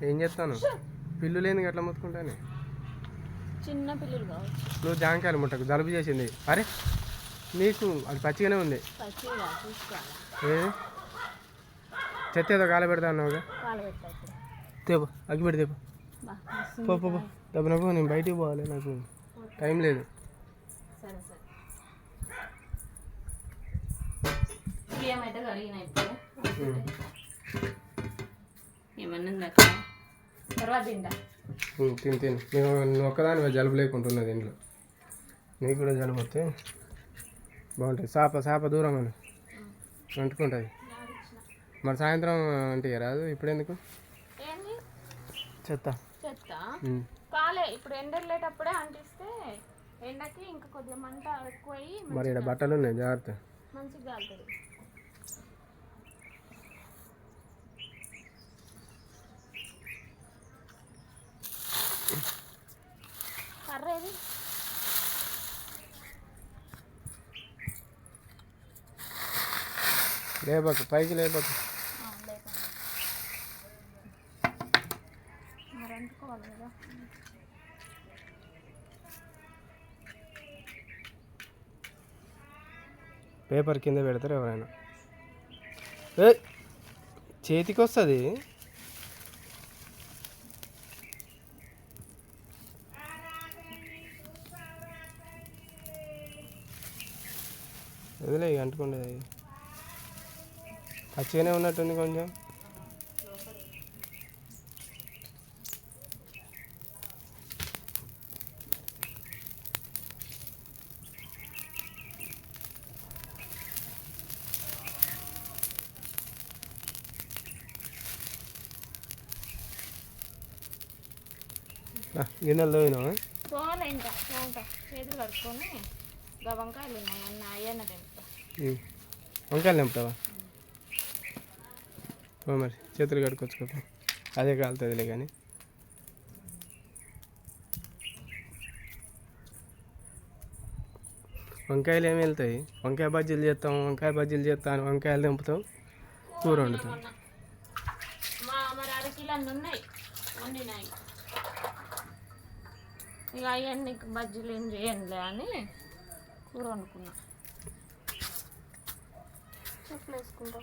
ఏం చేస్తాను పిల్లు లేని అట్లా మొత్తుకుంటానే చిన్న పిల్లలు కావచ్చు. నువ్వు జాంకాయలు ముట్టకు జలుబు చేసింది. అరే నీకు అది పచ్చిగానే ఉంది. చెత్త ఏదో కాల పెడతా అన్నావుగా. తేపో అగ్గి పెడి తేపో పో పో దెబ్బన పో. నేను బయటికి పోవాలి, నాకు టైం లేదు. తిని తిని నువ్వు ఒక్కదాని జలుబు లేకుంటున్నది ఇంట్లో. నీకు కూడా జలుబు వస్తే బాగుంటుంది. చేప దూరం అని అంటుకుంటుంది. మరి సాయంత్రం అంటే రాదు. ఇప్పుడు ఎందుకు చెత్త కాలే ఇప్పుడు ఎండ వెళ్ళేటప్పుడే అంటిస్తే ఎండకి ఇంకా కొద్దిగా మంట ఎక్కువ అయ్యి మరి ఇక్కడ బట్టలు ఉన్నాయి, జాగ్రత్త. మంచిగా కాలుతుంది. కర్రేది లేబకు పైకి లేబకు. మరి అంటుకోవాలి కదా. పేపర్ కింద పెడతారు ఎవరైనా. చేతికి వస్తుంది. వదిలే అంటుకుండేది. పచ్చిగానే ఉన్నట్టుంది కొంచెం. గిన్నెలు తోయినావా? తోలే ఇంకా చేతులు కడుక్కొని వంకాయలు ఉన్నాయి అన్న అయ్యన్న తెంపుతా. వంకాయలు తెంపుతావా? మరి చేతులు కడుక్కొచ్చుకోపో, అదే కాలుతుందిలే. కానీ వంకాయలు ఏమి వెళ్తాయి. వంకాయ బజ్జీలు చేస్తాం, వంకాయ బజ్జీలు చేస్తాను, వంకాయలు తెంపుతాం, కూర వండుతాం. మరి అరకిలో అన్నీ ఉన్నాయి, వండినాయి. ఇక అవన్నీ బజ్జీలు ఏం చేయండిలే అని కూర వండుకున్నా. చెప్పులు వేసుకుంటా.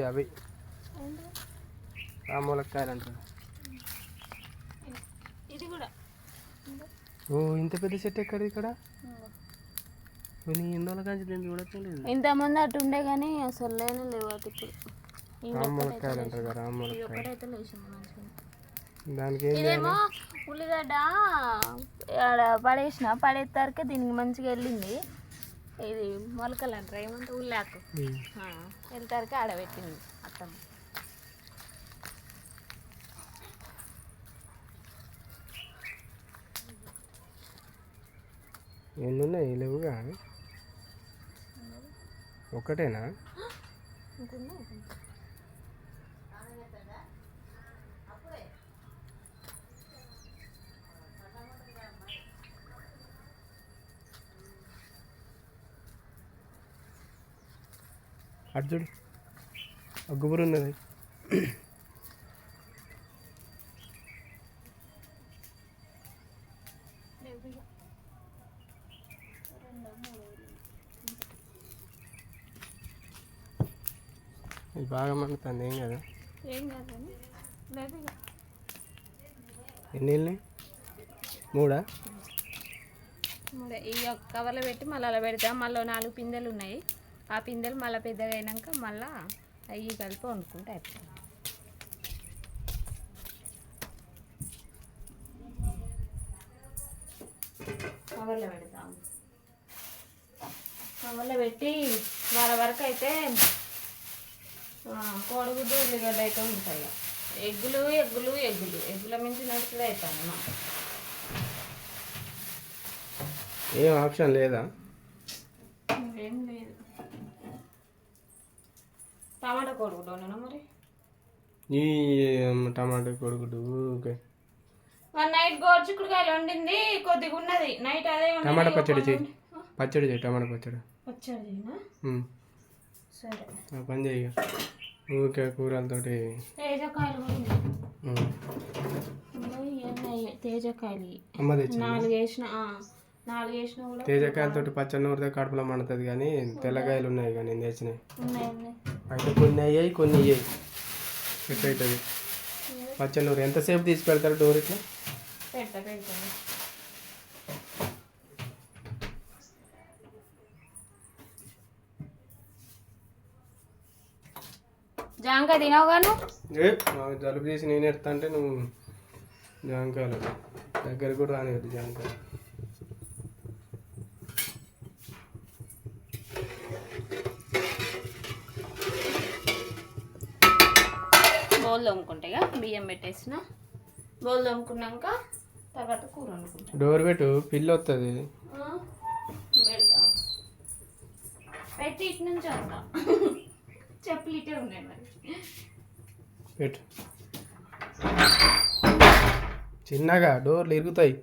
అవి ఆ ములక్కాయలు అంటారు. ఇది కూడా ఓ ఇంత పెద్ద చెట్టు ఎక్కడిది ఇక్కడ? ఇందులో కానీ నేను చూడట్లేదు. ఇంతమంది అటు ఉండే కానీ అసలు లేనే లేవు. అటు ఇప్పుడు రామ్మూలక్కాయలు అంటారు కదా. ఒకటైతే లేచింది మంచిగా. దానికి ఇదేమో ఉల్లిగడ్డ పడేసిన పడేసరికి దీనికి మంచిగా వెళ్ళింది. ఇది మొలకలు అంటారు ఏమంటే ఉల్లాకు వెళ్తారికి ఆడబెట్టింది అత్తమ్మ. ఎన్ని ఉన్నాయి? లేవుగా. ఒక్కటేనా? అటు చూడు, గుబురు ఉన్నది. ఇది బాగా మండుతుంది. ఏం కదా? ఏం కాదని లేదు. ఎన్ని వెళ్ళి? మూడే. ఈ కవర్లో పెట్టి మళ్ళీ అలా పెడతాం. మళ్ళీ 4 పిందెలు ఉన్నాయి. ఆ పిందెలు మళ్ళీ పెద్దగా అయినాక మళ్ళీ అవి కలిపి వండుకుంటే అయిపోతుంది. కవర్లో పెడతాం. కవర్లో పెట్టి వరకు అయితే కోడిగుడ్డు ఉల్లిగడ్డ అయితే ఉంటాయి. ఎగ్గుల మించి నడుచుడు అవుతాను. ఏం ఆప్షన్ లేదా? ఏం లేదు. టమాటా కోడిగుడ్డు మరి ఈ టమాటా కొడుకుడు ఓకే. మరి నైట్ గోర్చిక్కుడుకాయలు వండింది కొద్దిగా ఉన్నది నైట్ అదే టమాటా పచ్చడి చేయి, పచ్చడి చేయి, టమాటా పచ్చడి. పచ్చడి సరే ఆ పని చేయి ఊరికే కూరలతోటి. తేజకాయలు తేజకాయలు అమ్మ తెచ్చి 4 వేసిన కూడా తేజకాయలతోటి పచ్చడి నూరితే కడుపులో మండుతుంది, కానీ తెల్లకాయలు ఉన్నాయి కానీ నేను తెచ్చినాయి. ఉన్నాయి అయితే కొన్ని అయ్యాయి కొన్ని అయ్యాయి ఎట్ అవుతుంది పచ్చడి నూరు. ఎంతసేపు తీసి పెడతారు డోర్ ఇట్లా? పెడతా జాంకాయ తినవుగా నువ్వు? జలుబు చేసి నేను ఎడతా అంటే నువ్వు జాంకాయలు దగ్గర కూడా రానివద్దు జాంకాయ. బౌల్ తోముకుంటా బియ్యం పెట్టేసిన. బౌల్ తోముకున్నాక తర్వాత కూర వండుకుంటా. డోర్ పెట్టు, పిల్లి వస్తుంది. పెడతా పెట్టి ఇటు నుంచి వస్తా. చెప్పులు ఇటే ఉన్నాయి మరి. పెట్టు చిన్నగా, డోర్లు ఇరుగుతాయి.